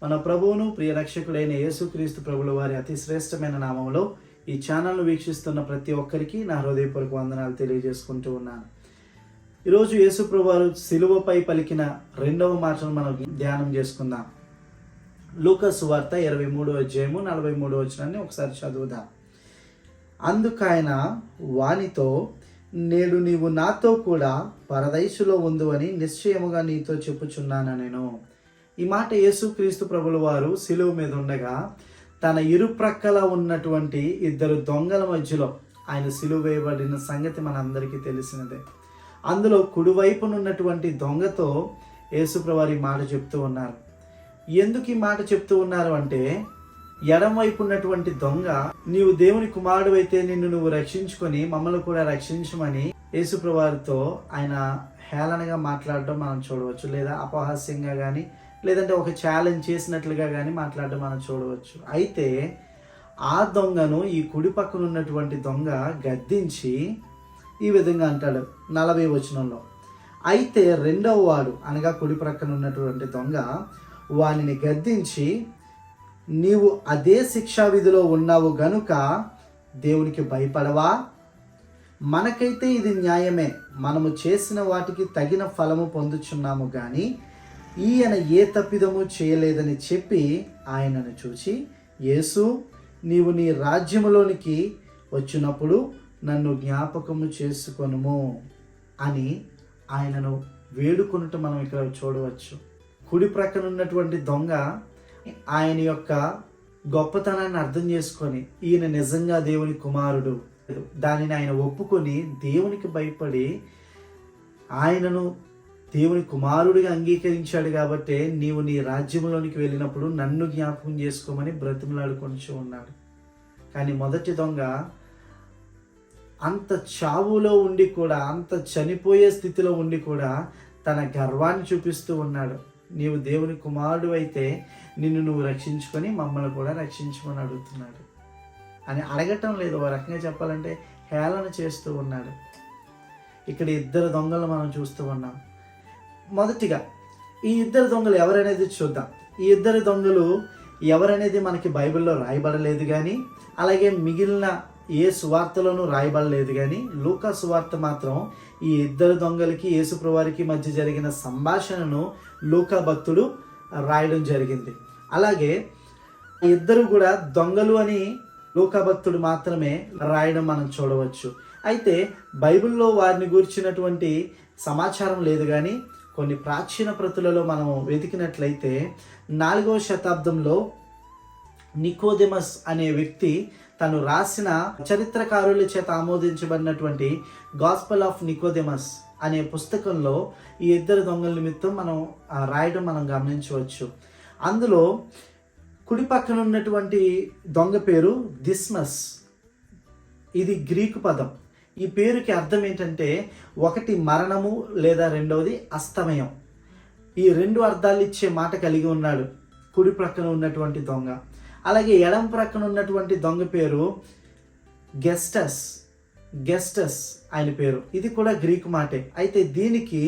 మన ప్రభువును ప్రియ రక్షకుడైన యేసుక్రీస్తు ప్రభుల వారి అతి శ్రేష్టమైన నామములో ఈ ఛానల్ను వీక్షిస్తున్న ప్రతి ఒక్కరికి నా హృదయపూర్వక వందనాలు తెలియజేసుకుంటూ ఉన్నాను. ఈరోజు యేసు ప్రభువారు సిలువపై పలికిన రెండవ మాటను మనం ధ్యానం చేసుకుందాం. లూకా సువార్త 23వ అధ్యాయము 43వ వచనాన్ని ఒకసారి చదువుదాం. అందుకాయన వానితో, నేడు నీవు నాతో కూడా పరదైసులో ఉండు అని నిశ్చయముగా నీతో చెప్పుచున్నాను నేను. ఈ మాట యేసుక్రీస్తు ప్రభుల వారు సిలువ మీద ఉండగా తన ఇరుప్రక్కల ఉన్నటువంటి ఇద్దరు దొంగల మధ్యలో ఆయన సిలువ వేయబడిన సంగతి మనందరికీ తెలిసినదే. అందులో కుడివైపునున్నటువంటి దొంగతో యేసుప్రభువారు ఈ మాట చెప్తూ ఉన్నారు. ఎందుకు ఈ మాట చెప్తూ ఉన్నారు అంటే, ఎడమవైపు ఉన్నటువంటి దొంగ, నీవు దేవుని కుమారుడు అయితే నిన్ను నువ్వు రక్షించుకొని మమ్మల్ని కూడా రక్షించమని యేసుప్రభువారితో ఆయన హేళనగా మాట్లాడడం మనం చూడవచ్చు, లేదా అపహాస్యంగా కానీ లేదంటే ఒక ఛాలెంజ్ చేసినట్లుగా కానీ మాట్లాడడం మనం చూడవచ్చు. అయితే ఆ దొంగను ఈ కుడి పక్కన ఉన్నటువంటి దొంగ గద్దించి ఈ విధంగా అంటాడు 40వ వచనంలో, అయితే రెండవ వాడు అనగా కుడి ప్రక్కన ఉన్నటువంటి దొంగ వానిని గద్దించి, నీవు అదే శిక్షా విధిలో ఉన్నావు గనుక దేవునికి భయపడవా? మనకైతే ఇది న్యాయమే, మనము చేసిన వాటికి తగిన ఫలము పొందుచున్నాము కానీ ఈయన ఏ తప్పిదము చేయలేదని చెప్పి ఆయనను చూచి, యేసు, నీవు నీ రాజ్యములోనికి వచ్చినప్పుడు నన్ను జ్ఞాపకము చేసుకొనుము అని ఆయనను వేడుకొనుట మనం ఇక్కడ చూడవచ్చు. కుడి ప్రక్కన ఉన్నటువంటి దొంగ ఆయన యొక్క గొప్పతనాన్ని అర్థం చేసుకొని ఈయన నిజంగా దేవుని కుమారుడు, దానిని ఆయన ఒప్పుకొని దేవునికి భయపడి ఆయనను దేవుని కుమారుడిగా అంగీకరించాడు. కాబట్టి నీవు నీ రాజ్యంలోనికి వెళ్ళినప్పుడు నన్ను జ్ఞాపకం చేసుకోమని బ్రతిమలాడుకొని ఉన్నాడు. కానీ మొదటి దొంగ అంత చావులో ఉండి కూడా, అంత చనిపోయే స్థితిలో ఉండి కూడా తన గర్వాన్ని చూపిస్తూ ఉన్నాడు. నీవు దేవుని కుమారుడు అయితే నిన్ను నువ్వు రక్షించుకొని మమ్మల్ని కూడా రక్షించమని అడుగుతున్నాడు. అని అడగటం లేదు, ఒక రకంగా చెప్పాలంటే హేళన చేస్తూ ఉన్నాడు. ఇక్కడ ఇద్దరు దొంగలు మనం చూస్తూ ఉన్నాం. మొదటిగా ఈ ఇద్దరు దొంగలు ఎవరనేది చూద్దాం. ఈ ఇద్దరు దొంగలు ఎవరనేది మనకి బైబిల్లో రాయబడలేదు కానీ, అలాగే మిగిలిన ఏ సువార్తలోనూ రాయబడలేదు కానీ, లూకా సువార్త మాత్రం ఈ ఇద్దరు దొంగలకి యేసుప్రభువారికి మధ్య జరిగిన సంభాషణను లూకా భక్తుడు రాయడం జరిగింది. అలాగే ఇద్దరు కూడా దొంగలు అని లూకా భక్తుడు మాత్రమే రాయడం మనం చూడవచ్చు. అయితే బైబిల్లో వారిని గురించినటువంటి సమాచారం లేదు కానీ కొన్ని ప్రాచీన ప్రతులలో మనం వెతికినట్లయితే 4వ శతాబ్దంలో నికోదెమస్ అనే వ్యక్తి తను రాసిన చరిత్రకారుల చేత ఆమోదించబడినటువంటి గాస్పెల్ ఆఫ్ నికోదెమస్ అనే పుస్తకంలో ఈ ఇద్దరు దొంగల నిమిత్తం మనం రాయడం మనం గమనించవచ్చు. అందులో కుడి పక్కన ఉన్నటువంటి దొంగ పేరు దిస్మస్. ఇది గ్రీకు పదం. ఈ పేరుకి అర్థం ఏంటంటే, ఒకటి మరణము, లేదా రెండవది అస్తమయం. ఈ రెండు అర్థాలు ఇచ్చే మాట కలిగి ఉన్నాడు కుడి ప్రక్కన ఉన్నటువంటి దొంగ. అలాగే ఎడం ప్రక్కన ఉన్నటువంటి దొంగ పేరు గెస్టస్ ఆయన పేరు. ఇది కూడా గ్రీకు మాటే. అయితే దీనికి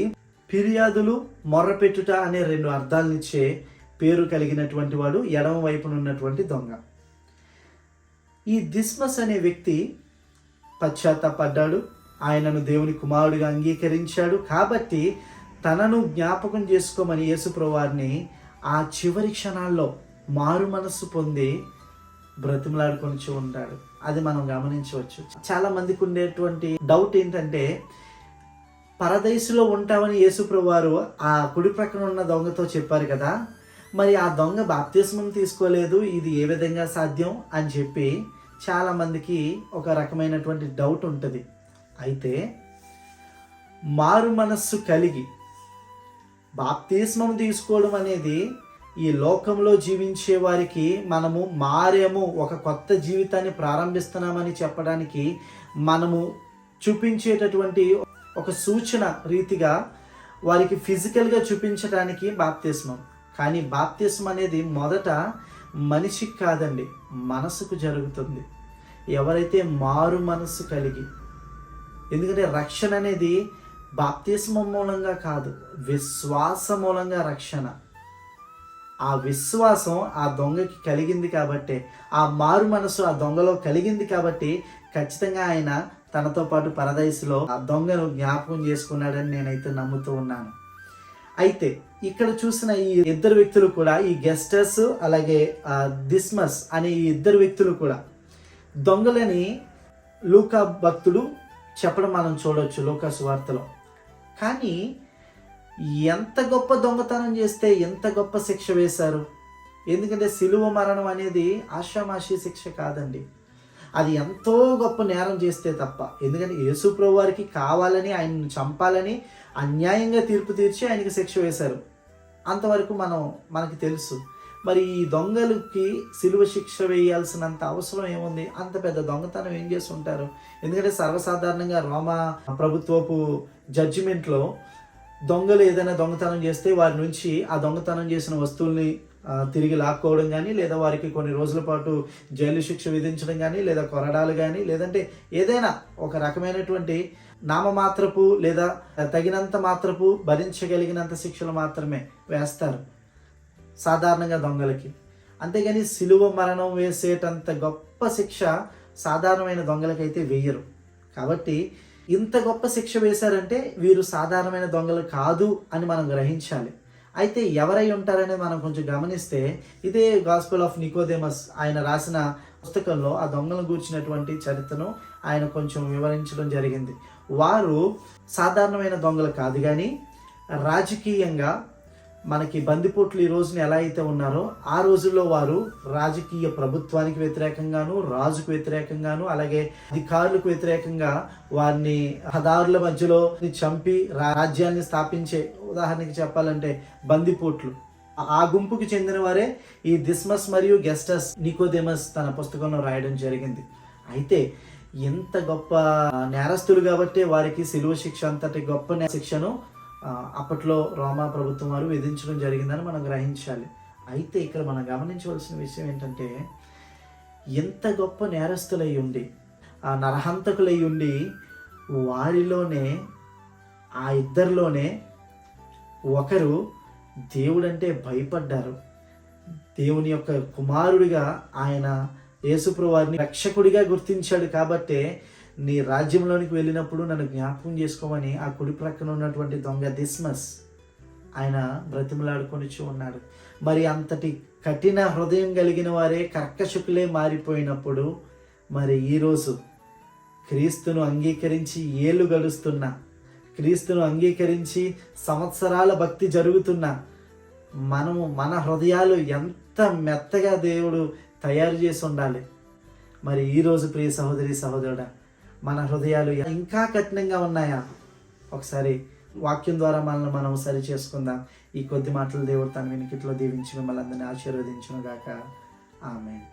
ఫిర్యాదులు, మొర్రపెట్టుట అనే రెండు అర్థాలనిచ్చే పేరు కలిగినటువంటి వాడు ఎడమ వైపున ఉన్నటువంటి దొంగ. ఈ దిస్మస్ అనే వ్యక్తి పశ్చాత్తాపడ్డాడు, ఆయనను దేవుని కుమారుడిగా అంగీకరించాడు. కాబట్టి తనను జ్ఞాపకం చేసుకోమని యేసుప్రభువారిని ఆ చివరి క్షణాల్లో మారు మనస్సు పొంది బ్రతిమలాడుకొని ఉంటాడు. అది మనం గమనించవచ్చు. చాలా మందికి ఉండేటువంటి డౌట్ ఏంటంటే, పరదైసులో ఉంటామని యేసుప్రభువారు ఆ కుడి ప్రక్కన ఉన్న దొంగతో చెప్పారు కదా, మరి ఆ దొంగ బాప్తిస్మం తీసుకోలేదు, ఇది ఏ విధంగా సాధ్యం అని చెప్పి చాలా మందికి ఒక రకమైనటువంటి డౌట్ ఉంటుంది. అయితే మారు మనస్సు కలిగి బాప్తిస్మం తీసుకోవడం అనేది ఈ లోకంలో జీవించే వారికి మనము మారేము, ఒక కొత్త జీవితాన్ని ప్రారంభిస్తున్నామని చెప్పడానికి మనము చూపించేటటువంటి ఒక సూచన రీతిగా వారికి ఫిజికల్గా చూపించడానికి బాప్తిస్మం. కానీ బాప్తిస్మం అనేది మొదట మనిషికి కాదండి, మనసుకు జరుగుతుంది. ఎవరైతే మారు మనస్సు కలిగి, ఎందుకంటే రక్షణ అనేది బాప్తిస్మం మూలంగా కాదు, విశ్వాస మూలంగా రక్షణ. ఆ విశ్వాసం ఆ దొంగకి కలిగింది కాబట్టి, ఆ మారు మనసు ఆ దొంగలో కలిగింది కాబట్టి ఖచ్చితంగా ఆయన తనతో పాటు పరదైసులో ఆ దొంగను జ్ఞాపకం చేసుకున్నాడని నేనైతే నమ్ముతూ ఉన్నాను. అయితే ఇక్కడ చూసిన ఈ ఇద్దరు వ్యక్తులు కూడా, ఈ గెస్టస్ అలాగే దిస్మస్ అనే ఈ ఇద్దరు వ్యక్తులు కూడా దొంగలని లూకా భక్తుడు చెప్పడం మనం చూడవచ్చు లూకా సువార్తలో. కానీ ఎంత గొప్ప దొంగతనం చేస్తే ఎంత గొప్ప శిక్ష వేశారు. ఎందుకంటే సిలువ మరణం అనేది ఆషామాషి శిక్ష కాదండి. అది ఎంతో గొప్ప నేరం చేస్తే తప్ప. ఎందుకంటే యేసు ప్రభు వారికి కావాలని ఆయన్ని చంపాలని అన్యాయంగా తీర్పు తీర్చి ఆయనకి శిక్ష వేశారు. అంతవరకు మనకి తెలుసు. మరి ఈ దొంగలకి సిలువ శిక్ష వేయాల్సినంత అవసరం ఏముంది? అంత పెద్ద దొంగతనం ఏం చేసి ఉంటారు? ఎందుకంటే సర్వసాధారణంగా రోమా ప్రభుత్వపు జడ్జిమెంట్లో దొంగలు ఏదైనా దొంగతనం చేస్తే వారి నుంచి ఆ దొంగతనం చేసిన వస్తువుల్ని తిరిగి లాక్కోవడం కానీ, లేదా వారికి కొన్ని రోజుల పాటు జైలు శిక్ష విధించడం కానీ, లేదా కొరడాలు కానీ, లేదంటే ఏదైనా ఒక రకమైనటువంటి నామమాత్రపు లేదా తగినంత మాత్రపు భరించగలిగినంత శిక్షలు మాత్రమే వేస్తారు సాధారణంగా దొంగలకి. అంతేగాని సిలువ మరణం వేసేటంత గొప్ప శిక్ష సాధారణమైన దొంగలకైతే వేయరు. కాబట్టి ఇంత గొప్ప శిక్ష వేశారంటే వీరు సాధారణమైన దొంగలు కాదు అని మనం గ్రహించాలి. అయితే ఎవరై ఉంటారనేది మనం కొంచెం గమనిస్తే, ఇదే గాస్పెల్ ఆఫ్ నికోదేమస్ ఆయన రాసిన పుస్తకంలో ఆ దొంగలను గూర్చినటువంటి చరిత్రను ఆయన కొంచెం వివరించడం జరిగింది. వారు సాధారణమైన దొంగలు కాదు, కానీ రాజకీయంగా మనకి బందిపోట్లు ఈ రోజున ఎలా అయితే ఉన్నారో ఆ రోజుల్లో వారు రాజకీయ ప్రభుత్వానికి వ్యతిరేకంగాను, రాజుకు వ్యతిరేకంగాను, అలాగే అధికారులకు వ్యతిరేకంగా వారిని హదారుల మధ్యలో చంపి రాజ్యాన్ని స్థాపించే, ఉదాహరణకి చెప్పాలంటే బందిపోట్లు, ఆ గుంపుకి చెందిన వారే ఈ దిస్మస్ మరియు గెస్టస్ నికోదేమస్ తన పుస్తకంలో రాయడం జరిగింది. అయితే ఎంత గొప్ప నేరస్తులు కాబట్టి వారికి సిలువ శిక్ష అంతటి గొప్ప శిక్షను అప్పట్లో రోమా ప్రభుత్వం వారు విధించడం జరిగిందని మనం గ్రహించాలి. అయితే ఇక్కడ మనం గమనించవలసిన విషయం ఏంటంటే, ఎంత గొప్ప నేరస్తులై ఉండి, ఆ నరహంతకులై ఉండి, వారిలోనే ఆ ఇద్దరిలోనే ఒకరు దేవుడంటే భయపడ్డారు. దేవుని యొక్క కుమారుడిగా ఆయన యేసుప్రభు వారిని రక్షకుడిగా గుర్తించాడు. కాబట్టే నీ రాజ్యంలోనికి వెళ్ళినప్పుడు నన్ను జ్ఞాపకం చేసుకోమని ఆ కుడి ప్రక్కన ఉన్నటువంటి దొంగ దిస్మస్ ఆయన బ్రతిమలాడుకొనిచూ ఉన్నాడు. మరి అంతటి కఠిన హృదయం కలిగిన వారే కర్కశకులే మారిపోయినప్పుడు, మరి ఈరోజు క్రీస్తును అంగీకరించి ఏళ్ళు గడుస్తున్న, క్రీస్తును అంగీకరించి సంవత్సరాల భక్తి జరుగుతున్న మన హృదయాలు ఎంత మెత్తగా దేవుడు తయారు చేసి ఉండాలి. మరి ఈరోజు ప్రియ సహోదరి సహోదరుడా, మన హృదయాలు ఇంకా కఠినంగా ఉన్నాయా? ఒకసారి వాక్యం ద్వారా మనల్ని మనం సరి చేసుకుందాం. ఈ కొద్ది మాటలు దేవుడు తన వెనుకట్లో దీవించి మిమ్మల్ని అందరినీ ఆశీర్వదించును గాక. ఆమేన్.